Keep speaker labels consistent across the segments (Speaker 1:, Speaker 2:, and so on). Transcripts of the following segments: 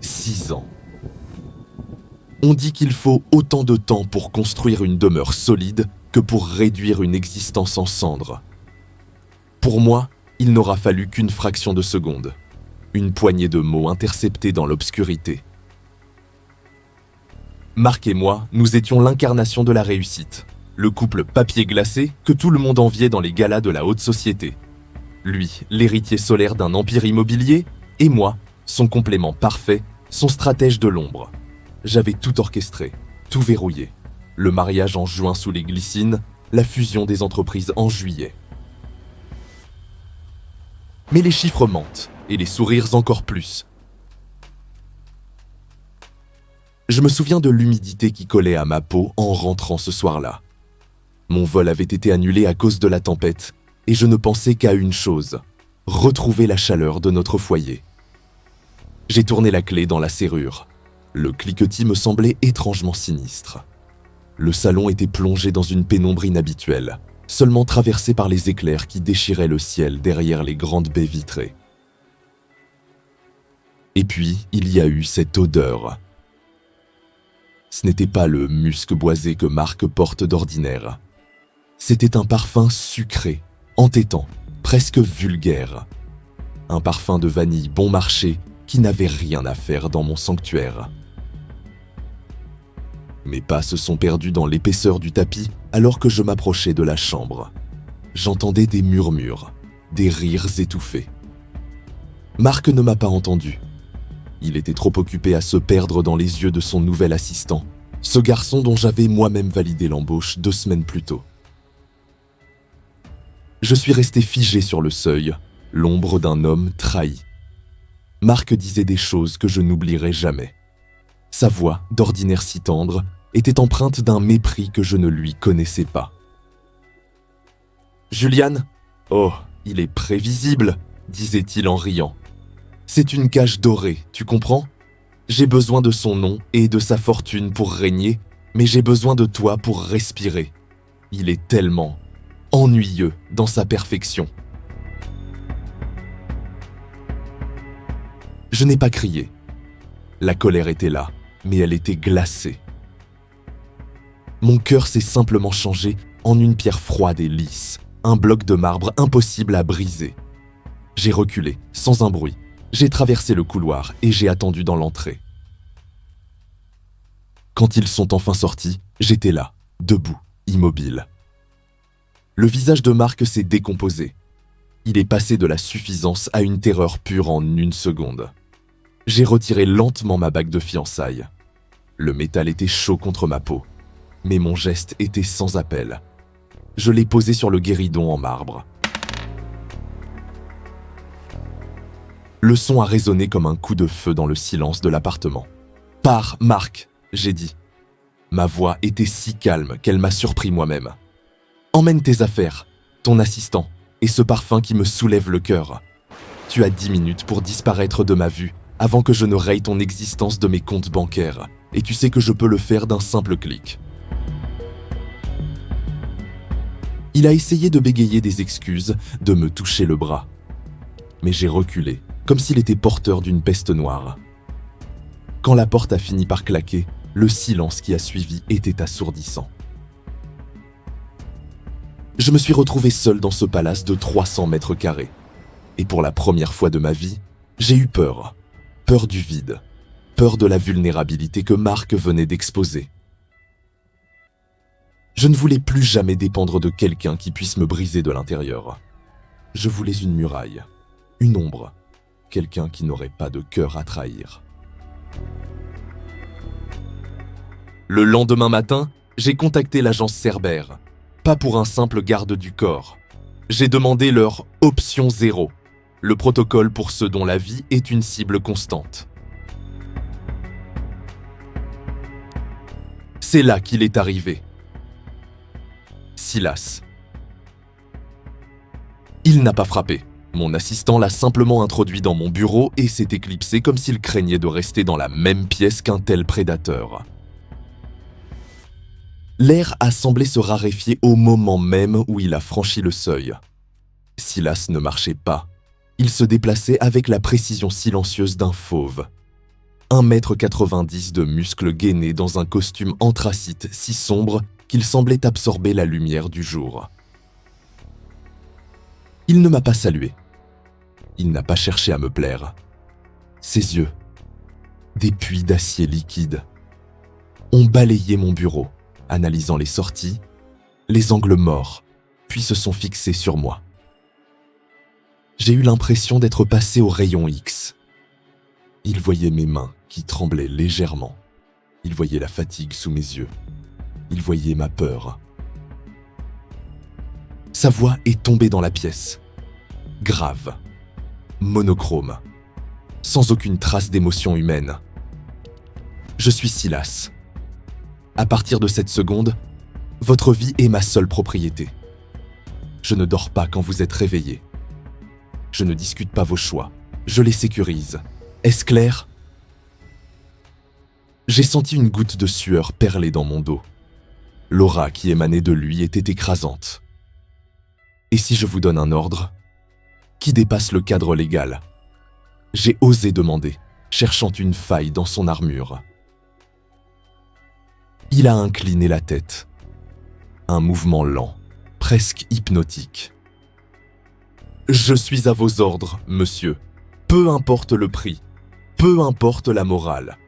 Speaker 1: 6 ans. On dit qu'il faut autant de temps pour construire une demeure solide que pour réduire une existence en cendres. Pour moi, il n'aura fallu qu'une fraction de seconde, une poignée de mots interceptés dans l'obscurité. Marc et moi, nous étions l'incarnation de la réussite, le couple papier glacé que tout le monde enviait dans les galas de la haute société. Lui, l'héritier solaire d'un empire immobilier, et moi, son complément parfait, son stratège de l'ombre. J'avais tout orchestré, tout verrouillé. Le mariage en juin sous les glycines, la fusion des entreprises en juillet. Mais les chiffres mentent, et les sourires encore plus. Je me souviens de l'humidité qui collait à ma peau en rentrant ce soir-là. Mon vol avait été annulé à cause de la tempête, et je ne pensais qu'à une chose, retrouver la chaleur de notre foyer. J'ai tourné la clé dans la serrure. Le cliquetis me semblait étrangement sinistre. Le salon était plongé dans une pénombre inhabituelle, seulement traversé par les éclairs qui déchiraient le ciel derrière les grandes baies vitrées. Et puis, il y a eu cette odeur. Ce n'était pas le musc boisé que Marc porte d'ordinaire. C'était un parfum sucré, entêtant, presque vulgaire. Un parfum de vanille bon marché qui n'avait rien à faire dans mon sanctuaire. Mes pas se sont perdus dans l'épaisseur du tapis alors que je m'approchais de la chambre. J'entendais des murmures, des rires étouffés. Marc ne m'a pas entendu. Il était trop occupé à se perdre dans les yeux de son nouvel assistant, ce garçon dont j'avais moi-même validé l'embauche 2 semaines plus tôt. Je suis resté figé sur le seuil, l'ombre d'un homme trahi. Marc disait des choses que je n'oublierai jamais. Sa voix, d'ordinaire si tendre, était empreinte d'un mépris que je ne lui connaissais pas. « Juliane ? Oh, il est prévisible, disait-il en riant. C'est une cage dorée, tu comprends ? J'ai besoin de son nom et de sa fortune pour régner, mais j'ai besoin de toi pour respirer. Il est tellement ennuyeux dans sa perfection. » Je n'ai pas crié. La colère était là, mais elle était glacée. Mon cœur s'est simplement changé en une pierre froide et lisse, un bloc de marbre impossible à briser. J'ai reculé, sans un bruit. J'ai traversé le couloir et j'ai attendu dans l'entrée. Quand ils sont enfin sortis, j'étais là, debout, immobile. Le visage de Marc s'est décomposé. Il est passé de la suffisance à une terreur pure en 1 seconde. J'ai retiré lentement ma bague de fiançailles. Le métal était chaud contre ma peau, mais mon geste était sans appel. Je l'ai posé sur le guéridon en marbre. Le son a résonné comme un coup de feu dans le silence de l'appartement. « Pars, Marc !» j'ai dit. Ma voix était si calme qu'elle m'a surpris moi-même. « Emmène tes affaires, ton assistant, et ce parfum qui me soulève le cœur. Tu as 10 minutes pour disparaître de ma vue avant que je ne raye ton existence de mes comptes bancaires, et tu sais que je peux le faire d'un simple clic. » Il a essayé de bégayer des excuses, de me toucher le bras. Mais j'ai reculé, comme s'il était porteur d'une peste noire. Quand la porte a fini par claquer, le silence qui a suivi était assourdissant. Je me suis retrouvé seul dans ce palace de 300 mètres carrés. Et pour la première fois de ma vie, j'ai eu peur. Peur du vide. Peur de la vulnérabilité que Marc venait d'exposer. Je ne voulais plus jamais dépendre de quelqu'un qui puisse me briser de l'intérieur. Je voulais une muraille, une ombre, quelqu'un qui n'aurait pas de cœur à trahir. Le lendemain matin, j'ai contacté l'agence Cerbère, pas pour un simple garde du corps. J'ai demandé leur « option 0 », le protocole pour ceux dont la vie est une cible constante. C'est là qu'il est arrivé. Silas. Il n'a pas frappé. Mon assistant l'a simplement introduit dans mon bureau et s'est éclipsé comme s'il craignait de rester dans la même pièce qu'un tel prédateur. L'air a semblé se raréfier au moment même où il a franchi le seuil. Silas ne marchait pas. Il se déplaçait avec la précision silencieuse d'un fauve. 1,90 m de muscles gainés dans un costume anthracite si sombre qu'il semblait absorber la lumière du jour. Il ne m'a pas salué. Il n'a pas cherché à me plaire. Ses yeux, des puits d'acier liquide, ont balayé mon bureau, analysant les sorties, les angles morts, puis se sont fixés sur moi. J'ai eu l'impression d'être passé au rayon X. Il voyait mes mains qui tremblaient légèrement. Il voyait la fatigue sous mes yeux. Il voyait ma peur. Sa voix est tombée dans la pièce. Grave, monochrome, sans aucune trace d'émotion humaine. Je suis Silas. À partir de cette seconde, votre vie est ma seule propriété. Je ne dors pas quand vous êtes réveillé. Je ne discute pas vos choix. Je les sécurise. Est-ce clair? J'ai senti une goutte de sueur perler dans mon dos. L'aura qui émanait de lui était écrasante. Et si je vous donne un ordre, qui dépasse le cadre légal? J'ai osé demander, cherchant une faille dans son armure. Il a incliné la tête. Un mouvement lent, presque hypnotique. Je suis à vos ordres, monsieur. Peu importe le prix, peu importe la morale.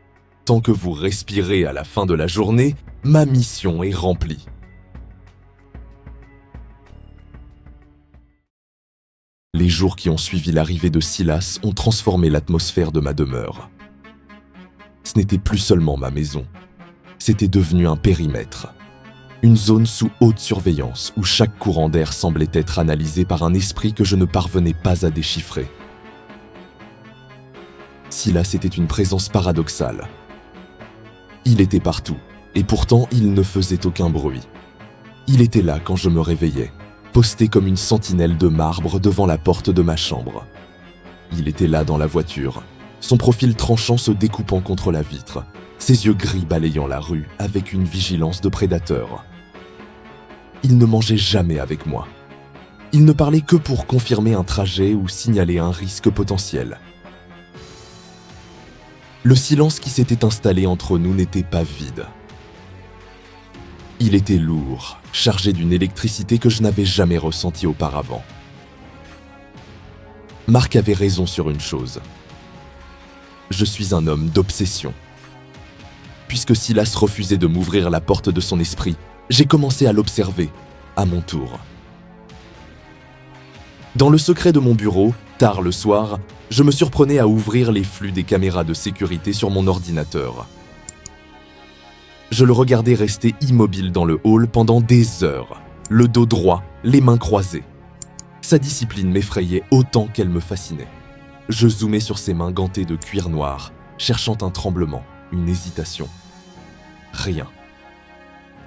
Speaker 1: Tant que vous respirez à la fin de la journée, ma mission est remplie. Les jours qui ont suivi l'arrivée de Silas ont transformé l'atmosphère de ma demeure. Ce n'était plus seulement ma maison. C'était devenu un périmètre. Une zone sous haute surveillance où chaque courant d'air semblait être analysé par un esprit que je ne parvenais pas à déchiffrer. Silas était une présence paradoxale. Il était partout, et pourtant il ne faisait aucun bruit. Il était là quand je me réveillais, posté comme une sentinelle de marbre devant la porte de ma chambre. Il était là dans la voiture, son profil tranchant se découpant contre la vitre, ses yeux gris balayant la rue avec une vigilance de prédateur. Il ne mangeait jamais avec moi. Il ne parlait que pour confirmer un trajet ou signaler un risque potentiel. Le silence qui s'était installé entre nous n'était pas vide. Il était lourd, chargé d'une électricité que je n'avais jamais ressentie auparavant. Marc avait raison sur une chose. Je suis un homme d'obsession. Puisque Silas refusait de m'ouvrir la porte de son esprit, j'ai commencé à l'observer, à mon tour. Dans le secret de mon bureau, tard le soir, je me surprenais à ouvrir les flux des caméras de sécurité sur mon ordinateur. Je le regardais rester immobile dans le hall pendant des heures, le dos droit, les mains croisées. Sa discipline m'effrayait autant qu'elle me fascinait. Je zoomais sur ses mains gantées de cuir noir, cherchant un tremblement, une hésitation. Rien.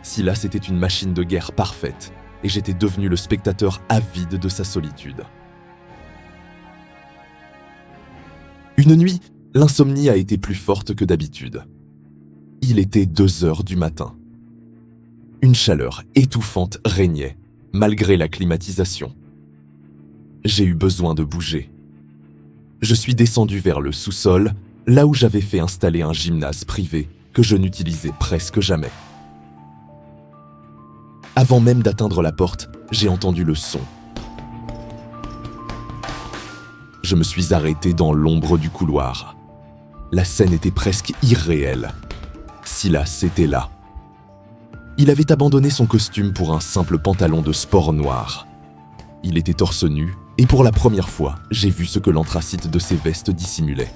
Speaker 1: Silas était une machine de guerre parfaite, et j'étais devenu le spectateur avide de sa solitude. Une nuit, l'insomnie a été plus forte que d'habitude. Il était 2 heures du matin. Une chaleur étouffante régnait, malgré la climatisation. J'ai eu besoin de bouger. Je suis descendu vers le sous-sol, là où j'avais fait installer un gymnase privé que je n'utilisais presque jamais. Avant même d'atteindre la porte, j'ai entendu le son. Je me suis arrêté dans l'ombre du couloir. La scène était presque irréelle. Silas était là. Il avait abandonné son costume pour un simple pantalon de sport noir. Il était torse nu, et pour la première fois, j'ai vu ce que l'anthracite de ses vestes dissimulait.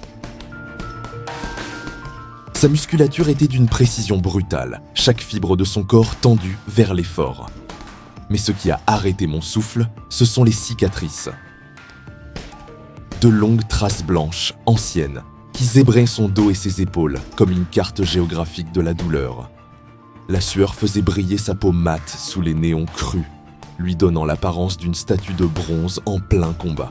Speaker 1: Sa musculature était d'une précision brutale, chaque fibre de son corps tendue vers l'effort. Mais ce qui a arrêté mon souffle, ce sont les cicatrices. De longues traces blanches, anciennes, qui zébraient son dos et ses épaules comme une carte géographique de la douleur. La sueur faisait briller sa peau mate sous les néons crus, lui donnant l'apparence d'une statue de bronze en plein combat.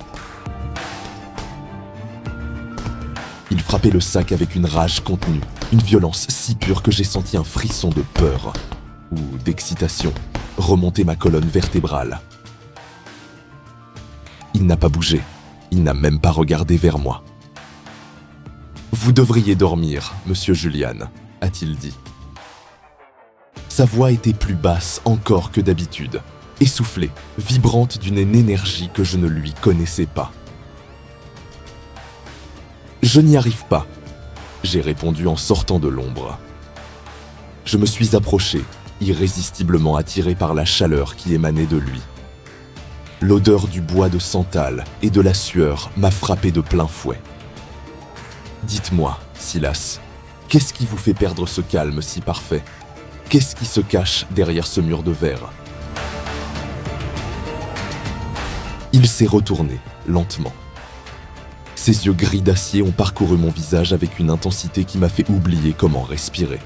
Speaker 1: Il frappait le sac avec une rage contenue, une violence si pure que j'ai senti un frisson de peur, ou d'excitation, remonter ma colonne vertébrale. Il n'a pas bougé, il n'a même pas regardé vers moi. Vous devriez dormir, monsieur Julian, a-t-il dit. Sa voix était plus basse encore que d'habitude, essoufflée, vibrante d'une énergie que je ne lui connaissais pas. Je n'y arrive pas, j'ai répondu en sortant de l'ombre. Je me suis approché, irrésistiblement attiré par la chaleur qui émanait de lui. L'odeur du bois de santal et de la sueur m'a frappé de plein fouet. Dites-moi, Silas, qu'est-ce qui vous fait perdre ce calme si parfait ? Qu'est-ce qui se cache derrière ce mur de verre ? Il s'est retourné, lentement. Ses yeux gris d'acier ont parcouru mon visage avec une intensité qui m'a fait oublier comment respirer.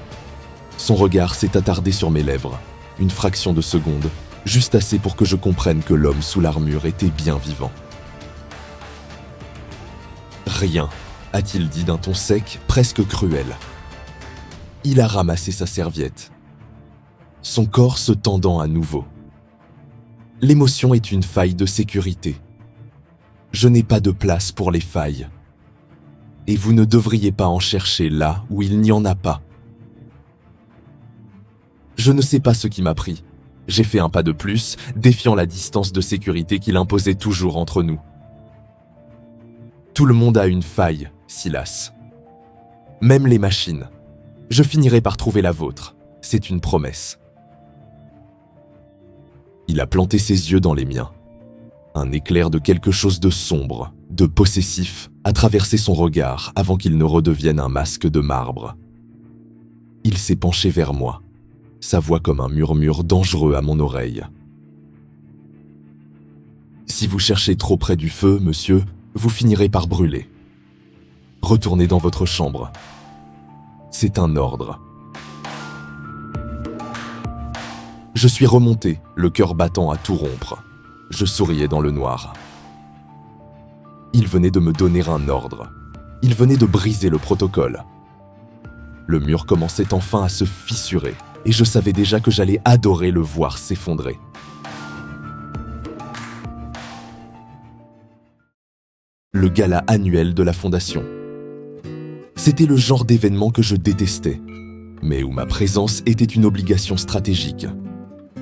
Speaker 1: Son regard s'est attardé sur mes lèvres, une fraction de seconde, juste assez pour que je comprenne que l'homme sous l'armure était bien vivant. Rien, a-t-il dit d'un ton sec, presque cruel. Il a ramassé sa serviette, son corps se tendant à nouveau. L'émotion est une faille de sécurité. Je n'ai pas de place pour les failles. Et vous ne devriez pas en chercher là où il n'y en a pas. Je ne sais pas ce qui m'a pris. J'ai fait un pas de plus, défiant la distance de sécurité qu'il imposait toujours entre nous. Tout le monde a une faille, Silas. Même les machines. Je finirai par trouver la vôtre. C'est une promesse. Il a planté ses yeux dans les miens. Un éclair de quelque chose de sombre, de possessif, a traversé son regard avant qu'il ne redevienne un masque de marbre. Il s'est penché vers moi, sa voix comme un murmure dangereux à mon oreille. Si vous cherchez trop près du feu, monsieur, vous finirez par brûler. Retournez dans votre chambre. C'est un ordre. Je suis remonté, le cœur battant à tout rompre. Je souriais dans le noir. Il venait de me donner un ordre. Il venait de briser le protocole. Le mur commençait enfin à se fissurer, et je savais déjà que j'allais adorer le voir s'effondrer. Le gala annuel de la Fondation. C'était le genre d'événement que je détestais, mais où ma présence était une obligation stratégique.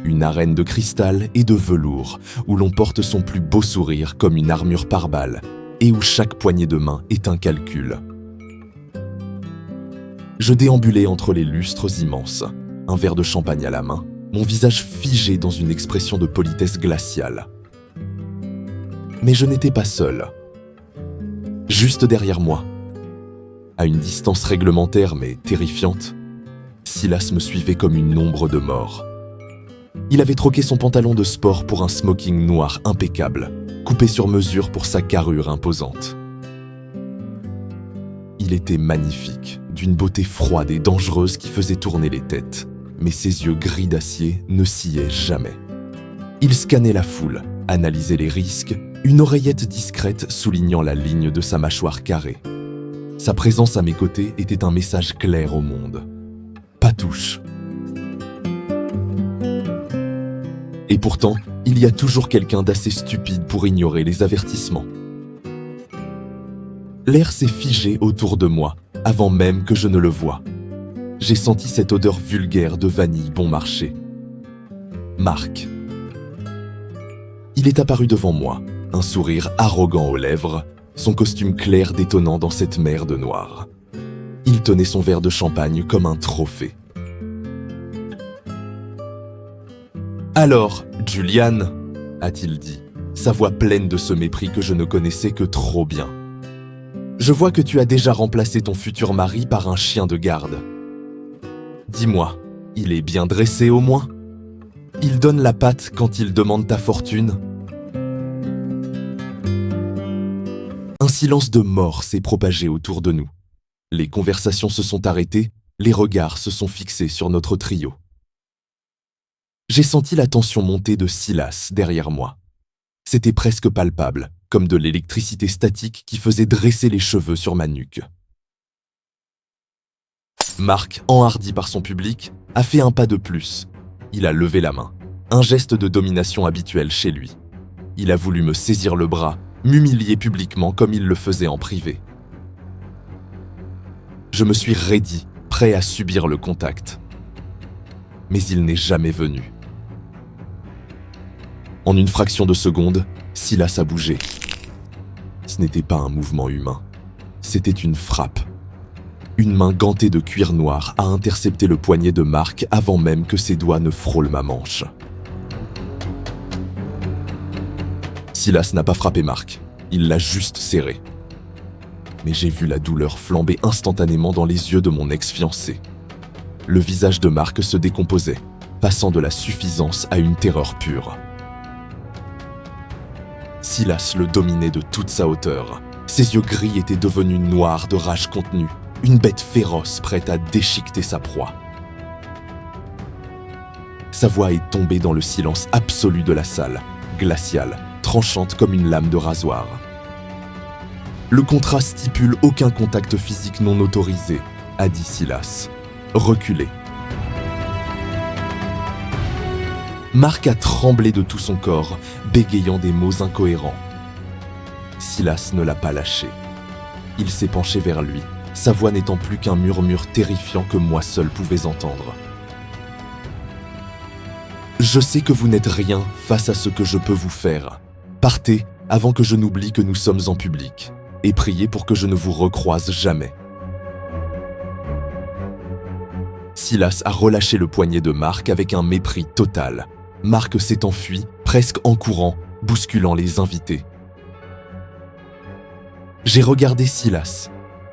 Speaker 1: Une arène de cristal et de velours, où l'on porte son plus beau sourire comme une armure par balle, et où chaque poignée de main est un calcul. Je déambulais entre les lustres immenses, un verre de champagne à la main, mon visage figé dans une expression de politesse glaciale. Mais je n'étais pas seul. Juste derrière moi, à une distance réglementaire mais terrifiante, Silas me suivait comme une ombre de mort. Il avait troqué son pantalon de sport pour un smoking noir impeccable, coupé sur mesure pour sa carrure imposante. Il était magnifique, d'une beauté froide et dangereuse qui faisait tourner les têtes, mais ses yeux gris d'acier ne sciaient jamais. Il scannait la foule, analysait les risques, une oreillette discrète soulignant la ligne de sa mâchoire carrée. Sa présence à mes côtés était un message clair au monde. Pas touche. Et pourtant, il y a toujours quelqu'un d'assez stupide pour ignorer les avertissements. L'air s'est figé autour de moi, avant même que je ne le voie. J'ai senti cette odeur vulgaire de vanille bon marché. Marc. Il est apparu devant moi, un sourire arrogant aux lèvres, son costume clair détonnant dans cette mer de noir. Il tenait son verre de champagne comme un trophée. « Alors, Julian, a-t-il dit, sa voix pleine de ce mépris que je ne connaissais que trop bien. Je vois que tu as déjà remplacé ton futur mari par un chien de garde. Dis-moi, il est bien dressé au moins? Il donne la patte quand il demande ta fortune? » Un silence de mort s'est propagé autour de nous. Les conversations se sont arrêtées, les regards se sont fixés sur notre trio. J'ai senti la tension monter de Silas derrière moi. C'était presque palpable, comme de l'électricité statique qui faisait dresser les cheveux sur ma nuque. Marc, enhardi par son public, a fait un pas de plus. Il a levé la main, un geste de domination habituel chez lui. Il a voulu me saisir le bras, m'humilier publiquement comme il le faisait en privé. Je me suis raidi, prêt à subir le contact. Mais il n'est jamais venu. En une fraction de seconde, Silas a bougé. Ce n'était pas un mouvement humain, c'était une frappe. Une main gantée de cuir noir a intercepté le poignet de Marc avant même que ses doigts ne frôlent ma manche. Silas n'a pas frappé Marc, il l'a juste serré. Mais j'ai vu la douleur flamber instantanément dans les yeux de mon ex-fiancé. Le visage de Marc se décomposait, passant de la suffisance à une terreur pure. Silas le dominait de toute sa hauteur. Ses yeux gris étaient devenus noirs de rage contenue, une bête féroce prête à déchiqueter sa proie. Sa voix est tombée dans le silence absolu de la salle, glaciale, tranchante comme une lame de rasoir. Le contrat stipule aucun contact physique non autorisé, a dit Silas. Reculez. Marc a tremblé de tout son corps, bégayant des mots incohérents. Silas ne l'a pas lâché. Il s'est penché vers lui, sa voix n'étant plus qu'un murmure terrifiant que moi seul pouvais entendre. « Je sais que vous n'êtes rien face à ce que je peux vous faire. Partez avant que je n'oublie que nous sommes en public, et priez pour que je ne vous recroise jamais. » Silas a relâché le poignet de Marc avec un mépris total. Marc s'est enfui, presque en courant, bousculant les invités. J'ai regardé Silas.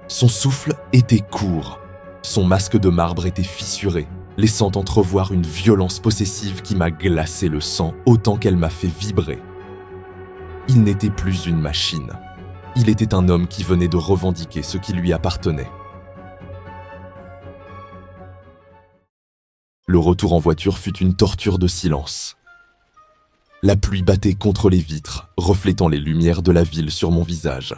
Speaker 1: Son souffle était court. Son masque de marbre était fissuré, laissant entrevoir une violence possessive qui m'a glacé le sang autant qu'elle m'a fait vibrer. Il n'était plus une machine. Il était un homme qui venait de revendiquer ce qui lui appartenait. Le retour en voiture fut une torture de silence. La pluie battait contre les vitres, reflétant les lumières de la ville sur mon visage.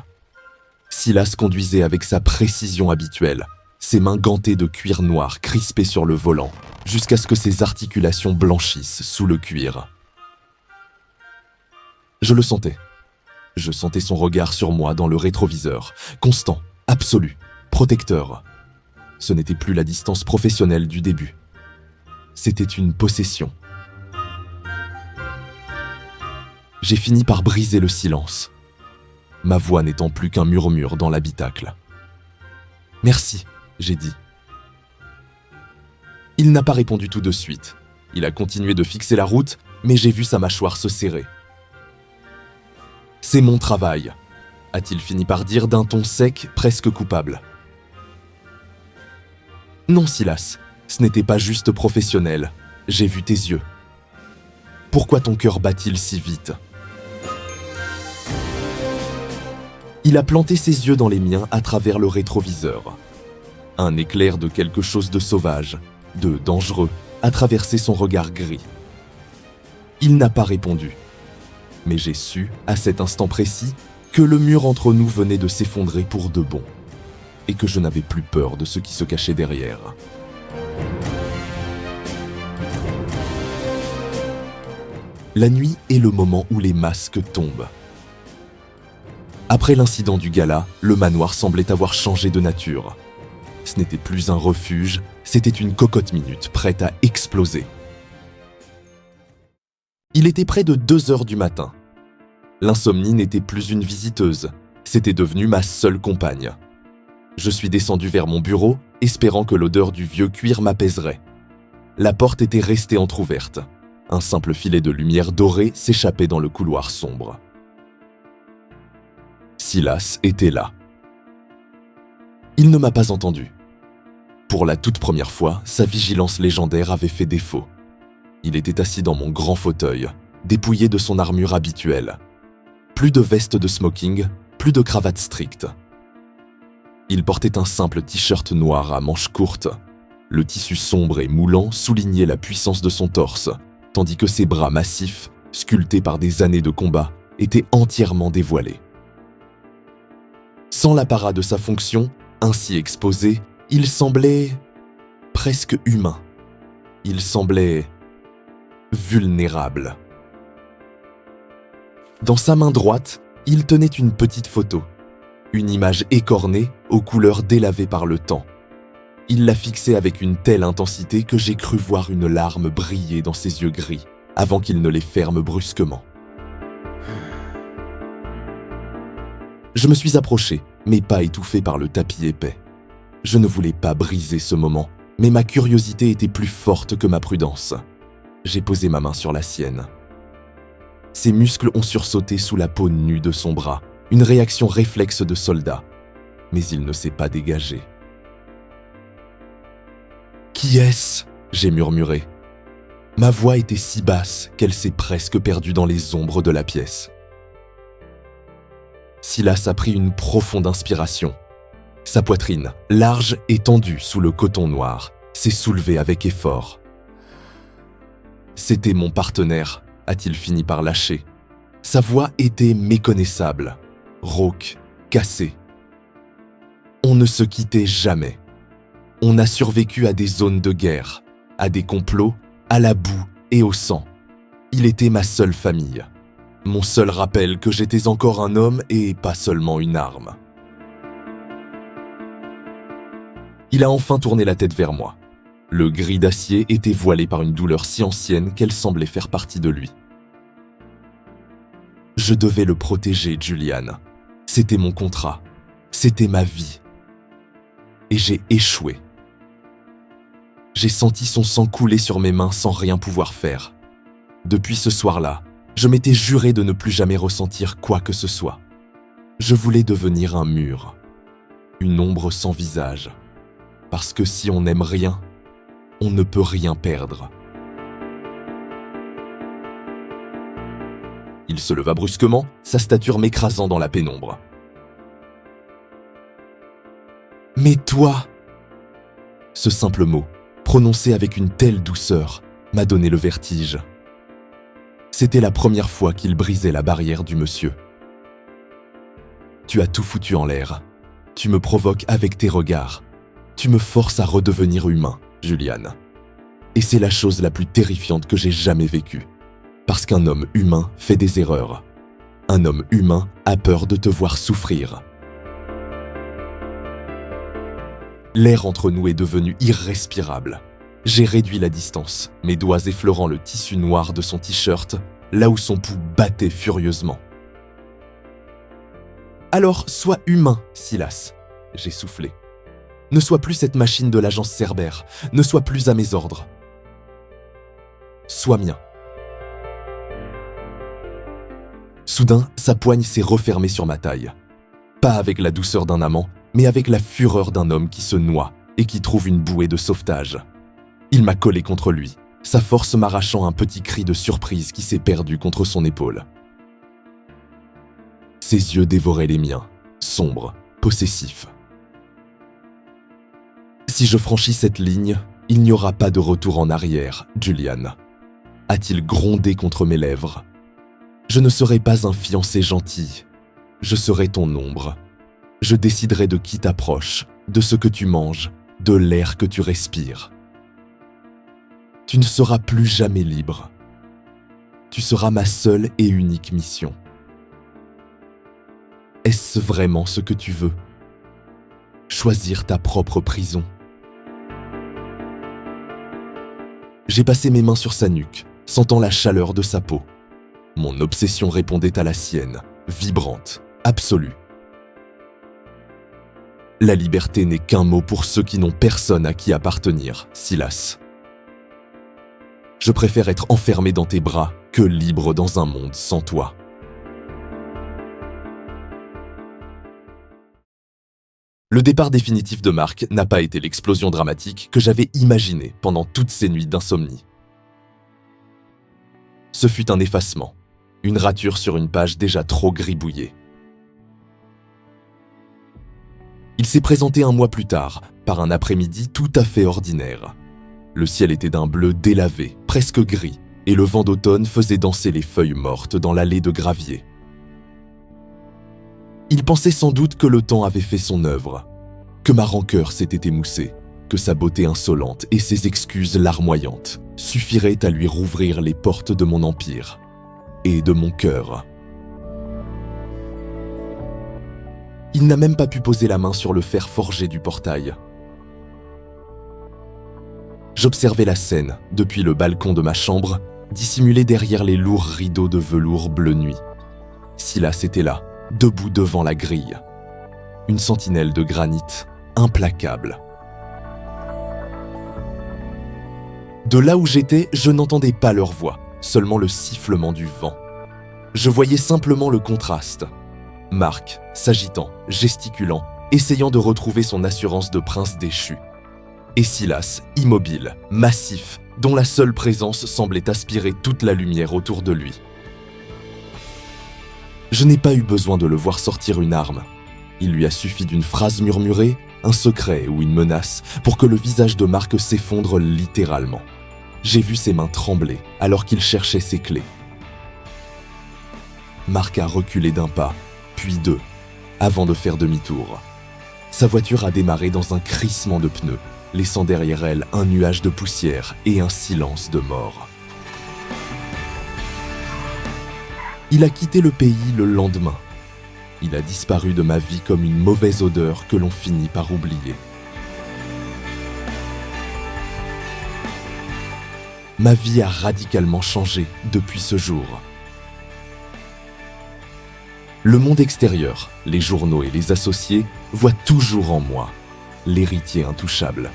Speaker 1: Silas conduisait avec sa précision habituelle, ses mains gantées de cuir noir crispées sur le volant, jusqu'à ce que ses articulations blanchissent sous le cuir. Je le sentais. Je sentais son regard sur moi dans le rétroviseur, constant, absolu, protecteur. Ce n'était plus la distance professionnelle du début. C'était une possession. J'ai fini par briser le silence, ma voix n'étant plus qu'un murmure dans l'habitacle. « Merci », j'ai dit. Il n'a pas répondu tout de suite. Il a continué de fixer la route, mais j'ai vu sa mâchoire se serrer. « C'est mon travail », a-t-il fini par dire d'un ton sec, presque coupable. « Non, Silas. Ce n'était pas juste professionnel, j'ai vu tes yeux. Pourquoi ton cœur bat-il si vite ? » Il a planté ses yeux dans les miens à travers le rétroviseur. Un éclair de quelque chose de sauvage, de dangereux, a traversé son regard gris. Il n'a pas répondu. Mais j'ai su, à cet instant précis, que le mur entre nous venait de s'effondrer pour de bon, et que je n'avais plus peur de ce qui se cachait derrière. La nuit est le moment où les masques tombent. Après l'incident du gala, le manoir semblait avoir changé de nature. Ce n'était plus un refuge, c'était une cocotte-minute prête à exploser. Il était près de 2 heures du matin. L'insomnie n'était plus une visiteuse, c'était devenu ma seule compagne. Je suis descendu vers mon bureau, espérant que l'odeur du vieux cuir m'apaiserait. La porte était restée entr'ouverte. Un simple filet de lumière dorée s'échappait dans le couloir sombre. Silas était là. Il ne m'a pas entendu. Pour la toute première fois, sa vigilance légendaire avait fait défaut. Il était assis dans mon grand fauteuil, dépouillé de son armure habituelle. Plus de veste de smoking, plus de cravate stricte. Il portait un simple t-shirt noir à manches courtes. Le tissu sombre et moulant soulignait la puissance de son torse, tandis que ses bras massifs, sculptés par des années de combat, étaient entièrement dévoilés. Sans l'apparat de sa fonction, ainsi exposé, il semblait presque humain. Il semblait vulnérable. Dans sa main droite, il tenait une petite photo, une image écornée aux couleurs délavées par le temps, Il la fixait avec une telle intensité que j'ai cru voir une larme briller dans ses yeux gris avant qu'il ne les ferme brusquement. Je me suis approché, mes pas étouffés par le tapis épais. Je ne voulais pas briser ce moment, mais ma curiosité était plus forte que ma prudence. J'ai posé ma main sur la sienne. Ses muscles ont sursauté sous la peau nue de son bras, une réaction réflexe de soldat, mais il ne s'est pas dégagé. « Qui est-ce » j'ai murmuré. Ma voix était si basse qu'elle s'est presque perdue dans les ombres de la pièce. Silas a pris une profonde inspiration. Sa poitrine, large et tendue sous le coton noir, s'est soulevée avec effort. « C'était mon partenaire », a-t-il fini par lâcher. Sa voix était méconnaissable, rauque, cassée. On ne se quittait jamais. On a survécu à des zones de guerre, à des complots, à la boue et au sang. Il était ma seule famille. Mon seul rappel que j'étais encore un homme et pas seulement une arme. Il a enfin tourné la tête vers moi. Le gris d'acier était voilé par une douleur si ancienne qu'elle semblait faire partie de lui. Je devais le protéger, Julian. C'était mon contrat. C'était ma vie. Et j'ai échoué. J'ai senti son sang couler sur mes mains sans rien pouvoir faire. Depuis ce soir-là, je m'étais juré de ne plus jamais ressentir quoi que ce soit. Je voulais devenir un mur, une ombre sans visage. Parce que si on n'aime rien, on ne peut rien perdre. Il se leva brusquement, sa stature m'écrasant dans la pénombre. « Mais toi !» Ce simple mot, prononcé avec une telle douceur, m'a donné le vertige. C'était la première fois qu'il brisait la barrière du monsieur. « Tu as tout foutu en l'air. Tu me provoques avec tes regards. Tu me forces à redevenir humain, Julian. Et c'est la chose la plus terrifiante que j'ai jamais vécue. Parce qu'un homme humain fait des erreurs. Un homme humain a peur de te voir souffrir. » L'air entre nous est devenu irrespirable. J'ai réduit la distance, mes doigts effleurant le tissu noir de son t-shirt, là où son pouls battait furieusement. « Alors, sois humain, Silas, » j'ai soufflé. « Ne sois plus cette machine de l'agence Cerbère, ne sois plus à mes ordres. Sois mien. » Soudain, sa poigne s'est refermée sur ma taille. Pas avec la douceur d'un amant, mais avec la fureur d'un homme qui se noie et qui trouve une bouée de sauvetage. Il m'a collé contre lui, sa force m'arrachant un petit cri de surprise qui s'est perdu contre son épaule. Ses yeux dévoraient les miens, sombres, possessifs. Si je franchis cette ligne, il n'y aura pas de retour en arrière, Julian, a-t-il grondé contre mes lèvres. Je ne serai pas un fiancé gentil, je serai ton ombre. Je déciderai de qui t'approche, de ce que tu manges, de l'air que tu respires. Tu ne seras plus jamais libre. Tu seras ma seule et unique mission. Est-ce vraiment ce que tu veux? Choisir ta propre prison. J'ai passé mes mains sur sa nuque, sentant la chaleur de sa peau. Mon obsession répondait à la sienne, vibrante, absolue. La liberté n'est qu'un mot pour ceux qui n'ont personne à qui appartenir, Silas. Je préfère être enfermé dans tes bras que libre dans un monde sans toi. Le départ définitif de Mark n'a pas été l'explosion dramatique que j'avais imaginée pendant toutes ces nuits d'insomnie. Ce fut un effacement, une rature sur une page déjà trop gribouillée. Il s'est présenté un mois plus tard, par un après-midi tout à fait ordinaire. Le ciel était d'un bleu délavé, presque gris, et le vent d'automne faisait danser les feuilles mortes dans l'allée de gravier. Il pensait sans doute que le temps avait fait son œuvre, que ma rancœur s'était émoussée, que sa beauté insolente et ses excuses larmoyantes suffiraient à lui rouvrir les portes de mon empire et de mon cœur. Il n'a même pas pu poser la main sur le fer forgé du portail. J'observais la scène depuis le balcon de ma chambre, dissimulé derrière les lourds rideaux de velours bleu nuit. Silas était là, debout devant la grille. Une sentinelle de granit, implacable. De là où j'étais, je n'entendais pas leur voix, seulement le sifflement du vent. Je voyais simplement le contraste. Marc, s'agitant, gesticulant, essayant de retrouver son assurance de prince déchu. Et Silas, immobile, massif, dont la seule présence semblait aspirer toute la lumière autour de lui. Je n'ai pas eu besoin de le voir sortir une arme. Il lui a suffi d'une phrase murmurée, un secret ou une menace, pour que le visage de Marc s'effondre littéralement. J'ai vu ses mains trembler alors qu'il cherchait ses clés. Marc a reculé d'un pas, puis deux, avant de faire demi-tour. Sa voiture a démarré dans un crissement de pneus, laissant derrière elle un nuage de poussière et un silence de mort. Il a quitté le pays le lendemain. Il a disparu de ma vie comme une mauvaise odeur que l'on finit par oublier. Ma vie a radicalement changé depuis ce jour. Le monde extérieur, les journaux et les associés voient toujours en moi l'héritier intouchable.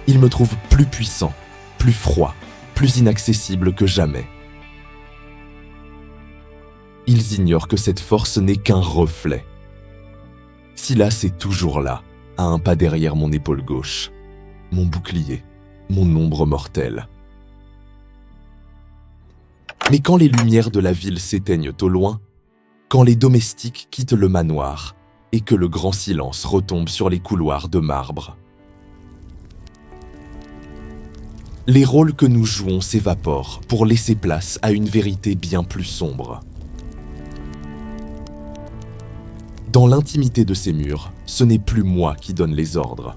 Speaker 1: Ils me trouvent plus puissant, plus froid, plus inaccessible que jamais. Ils ignorent que cette force n'est qu'un reflet. Silas est toujours là, à un pas derrière mon épaule gauche, mon bouclier, mon ombre mortelle. Mais quand les lumières de la ville s'éteignent au loin, quand les domestiques quittent le manoir et que le grand silence retombe sur les couloirs de marbre, les rôles que nous jouons s'évaporent pour laisser place à une vérité bien plus sombre. Dans l'intimité de ces murs, ce n'est plus moi qui donne les ordres.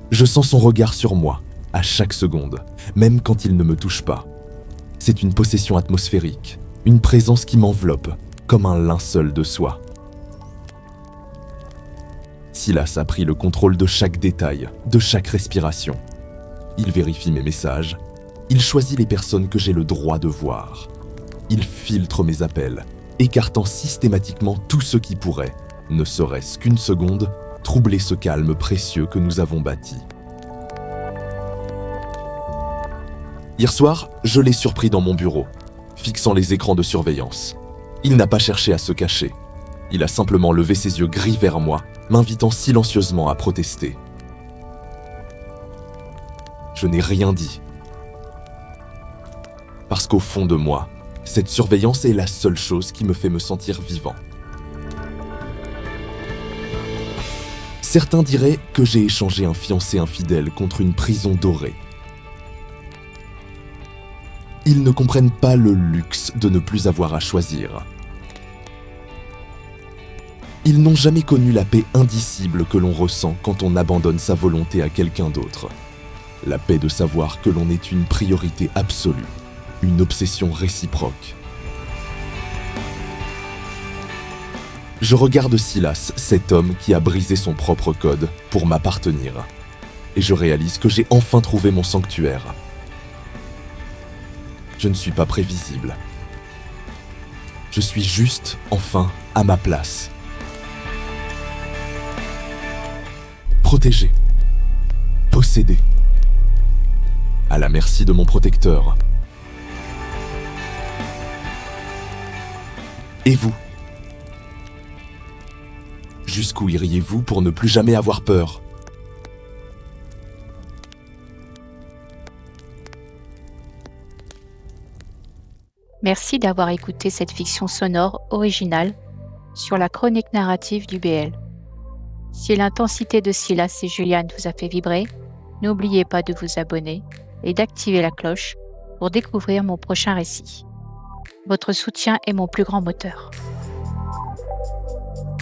Speaker 1: Je sens son regard sur moi, à chaque seconde, même quand il ne me touche pas. C'est une possession atmosphérique, une présence qui m'enveloppe, comme un linceul de soie. Silas a pris le contrôle de chaque détail, de chaque respiration. Il vérifie mes messages, il choisit les personnes que j'ai le droit de voir. Il filtre mes appels, écartant systématiquement tout ce qui pourrait, ne serait-ce qu'une seconde, troubler ce calme précieux que nous avons bâti. Hier soir, je l'ai surpris dans mon bureau, fixant les écrans de surveillance. Il n'a pas cherché à se cacher. Il a simplement levé ses yeux gris vers moi, m'invitant silencieusement à protester. Je n'ai rien dit. Parce qu'au fond de moi, cette surveillance est la seule chose qui me fait me sentir vivant. Certains diraient que j'ai échangé un fiancé infidèle contre une prison dorée. Ils ne comprennent pas le luxe de ne plus avoir à choisir. Ils n'ont jamais connu la paix indicible que l'on ressent quand on abandonne sa volonté à quelqu'un d'autre. La paix de savoir que l'on est une priorité absolue, une obsession réciproque. Je regarde Silas, cet homme qui a brisé son propre code pour m'appartenir, et je réalise que j'ai enfin trouvé mon sanctuaire. Je ne suis pas prévisible. Je suis juste, enfin, à ma place. Protégé. Possédé. À la merci de mon protecteur. Et vous ? Jusqu'où iriez-vous pour ne plus jamais avoir peur ?
Speaker 2: Merci d'avoir écouté cette fiction sonore originale sur la chronique narrative du BL. Si l'intensité de Silas et Juliane vous a fait vibrer, n'oubliez pas de vous abonner et d'activer la cloche pour découvrir mon prochain récit. Votre soutien est mon plus grand moteur.